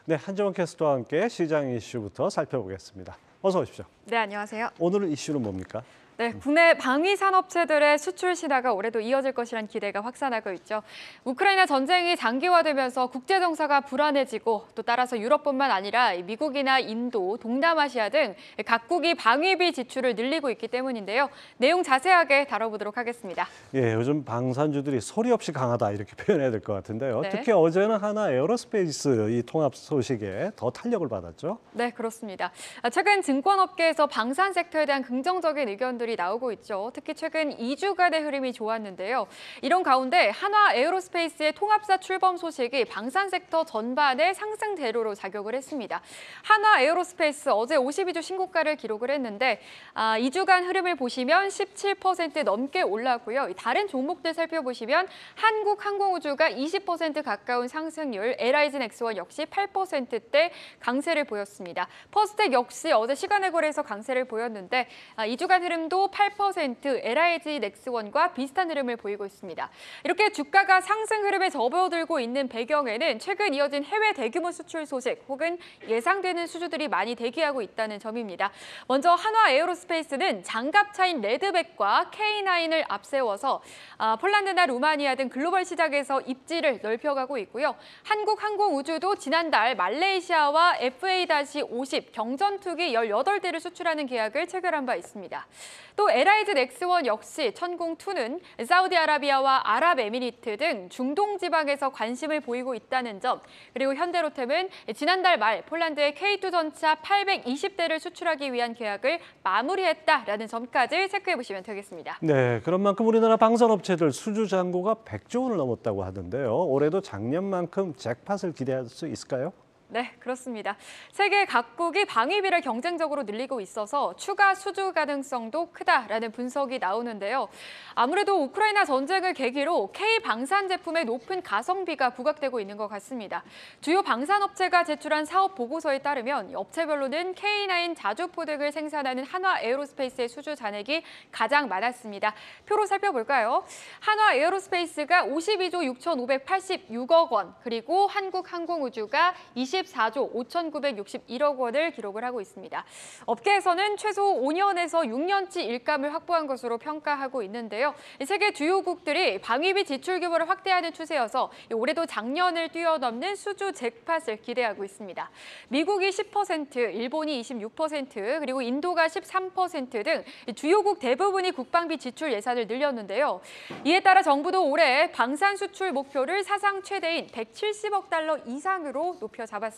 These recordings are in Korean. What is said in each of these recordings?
네, 한정원 캐스터와 함께 시장 이슈부터 살펴보겠습니다. 어서 오십시오. 네, 안녕하세요. 오늘 이슈는 뭡니까? 네, 국내 방위 산업체들의 수출 신화가 올해도 이어질 것이라는 기대가 확산하고 있죠. 우크라이나 전쟁이 장기화되면서 국제 정세가 불안해지고 또 따라서 유럽뿐만 아니라 미국이나 인도, 동남아시아 등 각국이 방위비 지출을 늘리고 있기 때문인데요. 내용 자세하게 다뤄보도록 하겠습니다. 예, 요즘 방산주들이 소리 없이 강하다 이렇게 표현해야 될 것 같은데요. 네. 특히 어제는 하나 에어로스페이스 이 통합 소식에 더 탄력을 받았죠. 네, 그렇습니다. 최근 증권업계에서 방산 섹터에 대한 긍정적인 의견들이 나오고 있죠. 특히 최근 2주간의 흐름이 좋았는데요. 이런 가운데 한화 에어로스페이스의 통합사 출범 소식이 방산 섹터 전반의 상승 대로로 작용을 했습니다. 한화 에어로스페이스 어제 52주 신고가를 기록을 했는데 2주간 흐름을 보시면 17% 넘게 올랐고요. 다른 종목들 살펴보시면 한국항공우주가 20% 가까운 상승률, LIG 넥스원 역시 8%대 강세를 보였습니다. 퍼스텍 역시 어제 시간의 거래에서 강세를 보였는데 2주간 흐름도 8% LIG 넥스원과 비슷한 흐름을 보이고 있습니다. 이렇게 주가가 상승 흐름에 접어들고 있는 배경에는 최근 이어진 해외 대규모 수출 소식 혹은 예상되는 수주들이 많이 대기하고 있다는 점입니다. 먼저 한화 에어로스페이스는 장갑차인 레드백과 K9을 앞세워서 폴란드나 루마니아 등 글로벌 시장에서 입지를 넓혀가고 있고요. 한국항공우주도 지난달 말레이시아와 FA-50 경전투기 18대를 수출하는 계약을 체결한 바 있습니다. 또 LIG 넥스원 역시 천공2는 사우디아라비아와 아랍에미리트 등 중동 지방에서 관심을 보이고 있다는 점, 그리고 현대로템은 지난달 말 폴란드의 K2 전차 820대를 수출하기 위한 계약을 마무리했다라는 점까지 체크해 보시면 되겠습니다. 네, 그런 만큼 우리나라 방산업체들 수주 잔고가 100조 원을 넘었다고 하던데요. 올해도 작년만큼 잭팟을 기대할 수 있을까요? 네, 그렇습니다. 세계 각국이 방위비를 경쟁적으로 늘리고 있어서 추가 수주 가능성도 크다라는 분석이 나오는데요. 아무래도 우크라이나 전쟁을 계기로 K-방산 제품의 높은 가성비가 부각되고 있는 것 같습니다. 주요 방산업체가 제출한 사업 보고서에 따르면 업체별로는 K9 자주포 등을 생산하는 한화 에어로스페이스의 수주 잔액이 가장 많았습니다. 표로 살펴볼까요? 한화 에어로스페이스가 52조 6,586억 원, 그리고 한국항공우주가 24조 5,961억 원을 기록을 하고 있습니다. 업계에서는 최소 5년에서 6년치 일감을 확보한 것으로 평가하고 있는데요. 세계 주요국들이 방위비 지출 규모를 확대하는 추세여서 올해도 작년을 뛰어넘는 수주 잭팟을 기대하고 있습니다. 미국이 10%, 일본이 26%, 그리고 인도가 13% 등 주요국 대부분이 국방비 지출 예산을 늘렸는데요. 이에 따라 정부도 올해 방산 수출 목표를 사상 최대인 170억 달러 이상으로 높여 잡았습니다.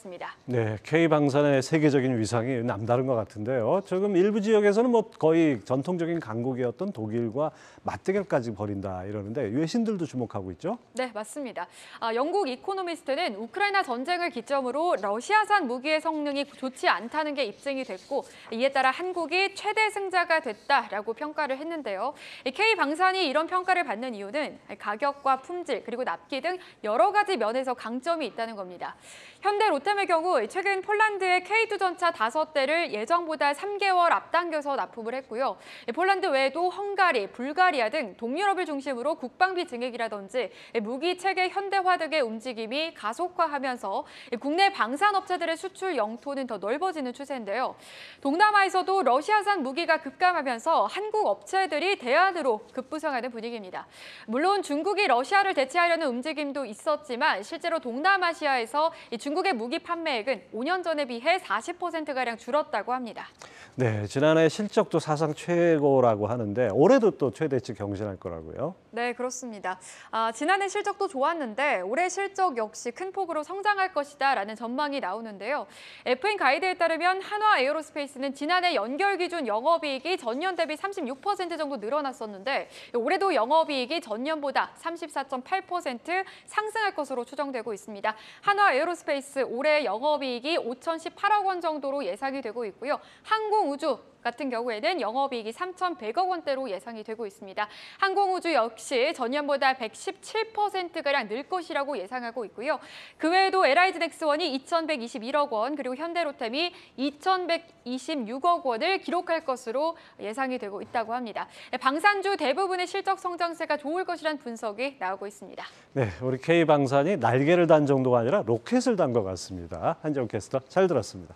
네, K방산의 세계적인 위상이 남다른 것 같은데요. 지금 일부 지역에서는 뭐 거의 전통적인 강국이었던 독일과 맞대결까지 벌인다 이러는데 외신들도 주목하고 있죠? 네, 맞습니다. 영국 이코노미스트는 우크라이나 전쟁을 기점으로 러시아산 무기의 성능이 좋지 않다는 게 입증이 됐고 이에 따라 한국이 최대 승자가 됐다라고 평가를 했는데요. K방산이 이런 평가를 받는 이유는 가격과 품질 그리고 납기 등 여러 가지 면에서 강점이 있다는 겁니다. 현대로템의 경우 최근 폴란드의 K2 전차 5대를 예정보다 3개월 앞당겨서 납품을 했고요. 폴란드 외에도 헝가리, 불가리아 등 동유럽을 중심으로 국방비 증액이라든지 무기 체계 현대화 등의 움직임이 가속화하면서 국내 방산업체들의 수출 영토는 더 넓어지는 추세인데요. 동남아에서도 러시아산 무기가 급감하면서 한국 업체들이 대안으로 급부상하는 분위기입니다. 물론 중국이 러시아를 대체하려는 움직임도 있었지만 실제로 동남아시아에서 중국의 무기 판매액은 5년 전에 비해 40%가량 줄었다고 합니다. 네, 지난해 실적도 사상 최고라고 하는데 올해도 또 최대치 경신할 거라고요? 네, 그렇습니다. 지난해 실적도 좋았는데 올해 실적 역시 큰 폭으로 성장할 것이다라는 전망이 나오는데요. FN 가이드에 따르면 한화 에어로스페이스는 지난해 연결 기준 영업이익이 전년 대비 36% 정도 늘어났었는데 올해도 영업이익이 전년보다 34.8% 상승할 것으로 추정되고 있습니다. 한화 에어로스페이스 올해 영업이익이 5,018억 원 정도로 예상이 되고 있고요. 항공우주 같은 경우에는 영업이익이 3,100억 원대로 예상이 되고 있습니다. 항공우주 역시 전년보다 117%가량 늘 것이라고 예상하고 있고요. 그 외에도 LIG넥스원이 2,121억 원, 그리고 현대로템이 2,126억 원을 기록할 것으로 예상이 되고 있다고 합니다. 방산주 대부분의 실적 성장세가 좋을 것이란 분석이 나오고 있습니다. 네, 우리 K방산이 날개를 단 정도가 아니라 로켓을 단 것 같습니다. 한정 캐스터 잘 들었습니다.